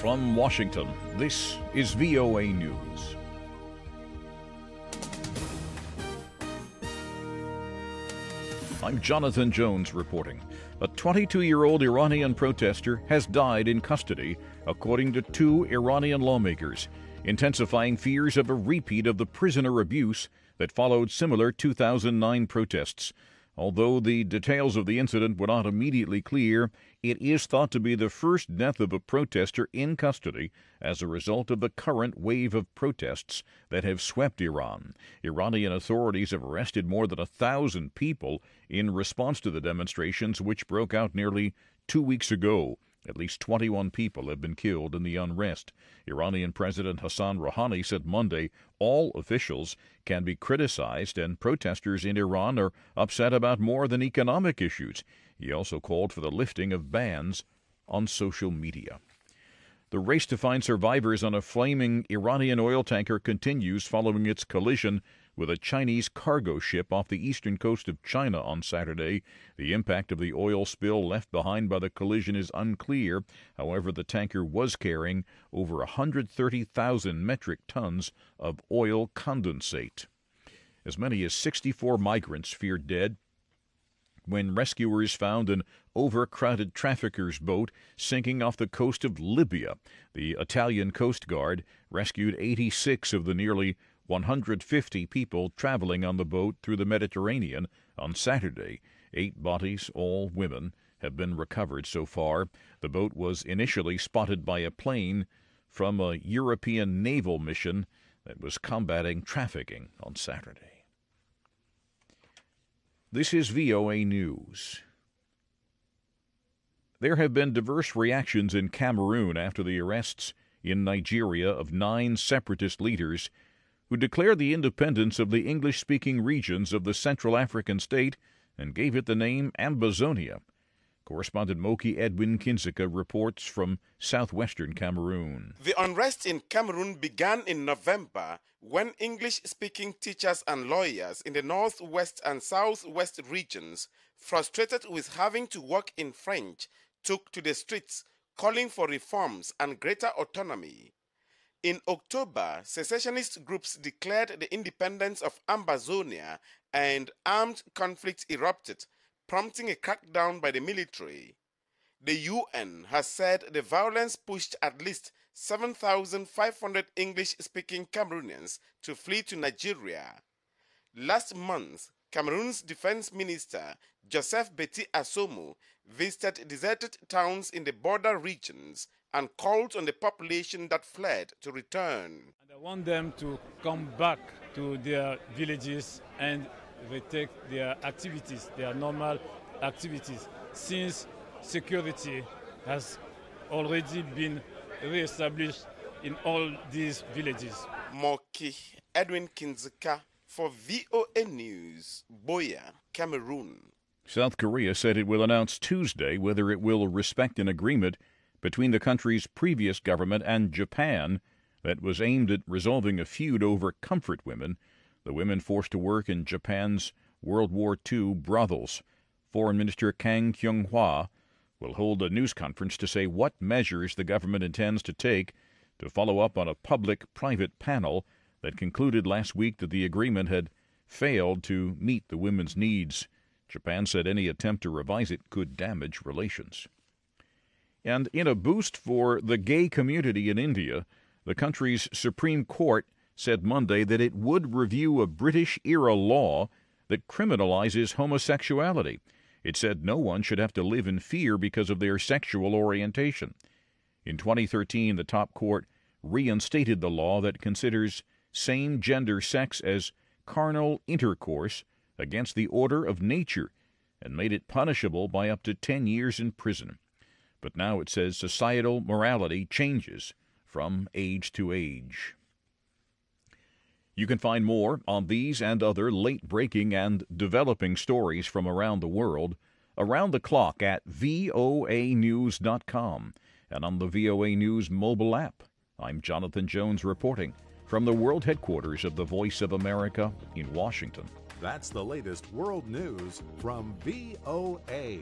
From Washington, this is VOA News. I'm Jonathan Jones reporting. A 22-year-old Iranian protester has died in custody, according to two Iranian lawmakers, intensifying fears of a repeat of the prisoner abuse that followed similar 2009 protests. Although the details of the incident were not immediately clear, it is thought to be the first death of a protester in custody as a result of the current wave of protests that have swept Iran. Iranian authorities have arrested more than 1,000 people in response to the demonstrations, which broke out nearly 2 weeks ago. At least 21 people have been killed in the unrest. Iranian President Hassan Rouhani said Monday all officials can be criticized and protesters in Iran are upset about more than economic issues. He also called for the lifting of bans on social media. The race to find survivors on a flaming Iranian oil tanker continues following its collision with a Chinese cargo ship off the eastern coast of China on Saturday. The impact of the oil spill left behind by the collision is unclear. However, the tanker was carrying over 130,000 metric tons of oil condensate. As many as 64 migrants feared dead when rescuers found an overcrowded trafficker's boat sinking off the coast of Libya. The Italian Coast Guard rescued 86 of the nearly 150 people traveling on the boat through the Mediterranean on Saturday. 8 bodies, all women, have been recovered so far. The boat was initially spotted by a plane from a European naval mission that was combating trafficking on Saturday. This is VOA News. There have been diverse reactions in Cameroon after the arrests in Nigeria of 9 separatist leaders who declared the independence of the English-speaking regions of the Central African state and gave it the name Ambazonia. Correspondent Moki Edwin Kinzeka reports from southwestern Cameroon. The unrest in Cameroon began in November when English-speaking teachers and lawyers in the northwest and southwest regions, frustrated with having to work in French, took to the streets calling for reforms and greater autonomy. In October, secessionist groups declared the independence of Ambazonia and armed conflict erupted, prompting a crackdown by the military. The UN has said the violence pushed at least 7,500 English-speaking Cameroonians to flee to Nigeria. Last month, Cameroon's defense minister, Joseph Beti Asomo, visited deserted towns in the border regions and called on the population that fled to return. And I want them to come back to their villages and retake their activities, their normal activities, since security has already been re-established in all these villages. Moki Edwin Kinzeka for VOA News, Boya, Cameroon. South Korea said it will announce Tuesday whether it will respect an agreement between the country's previous government and Japan that was aimed at resolving a feud over comfort women, the women forced to work in Japan's World War II brothels. Foreign Minister Kang Kyung-hwa will hold a news conference to say what measures the government intends to take to follow up on a public-private panel that concluded last week that the agreement had failed to meet the women's needs. Japan said any attempt to revise it could damage relations. And in a boost for the gay community in India, the country's Supreme Court said Monday that it would review a British-era law that criminalizes homosexuality. It said no one should have to live in fear because of their sexual orientation. In 2013, the top court reinstated the law that considers same-gender sex as carnal intercourse against the order of nature and made it punishable by up to 10 years in prison. But now it says societal morality changes from age to age. You can find more on these and other late-breaking and developing stories from around the world around the clock at voanews.com and on the VOA News mobile app. I'm Jonathan Jones reporting from the world headquarters of the Voice of America in Washington. That's the latest world news from VOA.